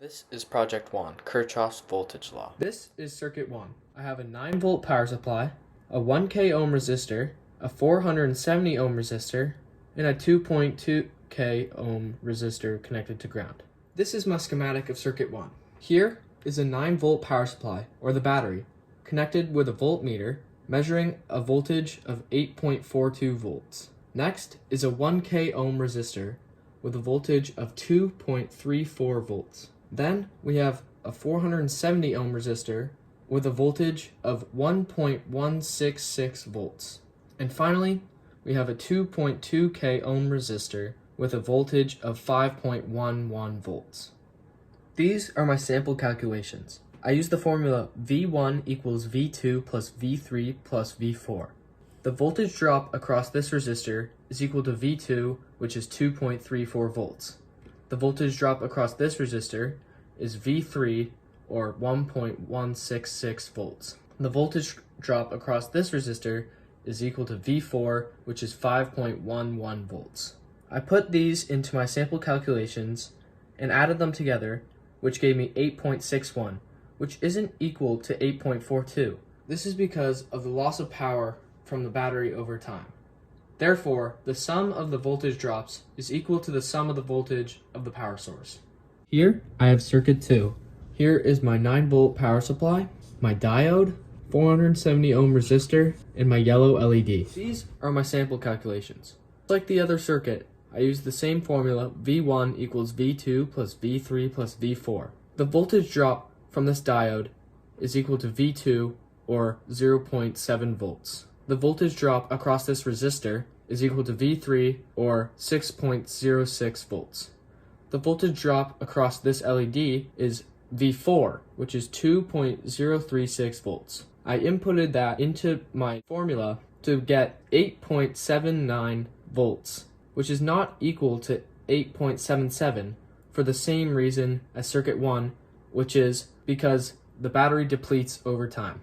This is Project 1, Kirchhoff's voltage law. This is circuit 1. I have a 9-volt power supply, a 1K ohm resistor, a 470 ohm resistor, and a 2.2K ohm resistor connected to ground. This is my schematic of circuit 1. Here is a 9-volt power supply, or the battery, connected with a voltmeter measuring a voltage of 8.42 volts. Next is a 1K ohm resistor with a voltage of 2.34 volts. Then we have a 470 ohm resistor with a voltage of 1.166 volts. And finally, we have a 2.2K ohm resistor with a voltage of 5.11 volts. These are my sample calculations. I use the formula V1 equals V2 plus V3 plus V4. The voltage drop across this resistor is equal to V2, which is 2.34 volts. The voltage drop across this resistor is V3, or 1.166 volts. The voltage drop across this resistor is equal to V4, which is 5.11 volts. I put these into my sample calculations and added them together, which gave me 8.61, which isn't equal to 8.42. This is because of the loss of power from the battery over time. Therefore, the sum of the voltage drops is equal to the sum of the voltage of the power source. Here, I have circuit 2. Here is my 9-volt power supply, my diode, 470 ohm resistor, and my yellow LED. These are my sample calculations. Like the other circuit, I use the same formula V1 equals V2 plus V3 plus V4. The voltage drop from this diode is equal to V2, or 0.7 volts. The voltage drop across this resistor is equal to V3, or 6.06 volts. The voltage drop across this LED is V4, which is 2.036 volts. I inputted that into my formula to get 8.79 volts, which is not equal to 8.77 for the same reason as circuit 1, which is because the battery depletes over time.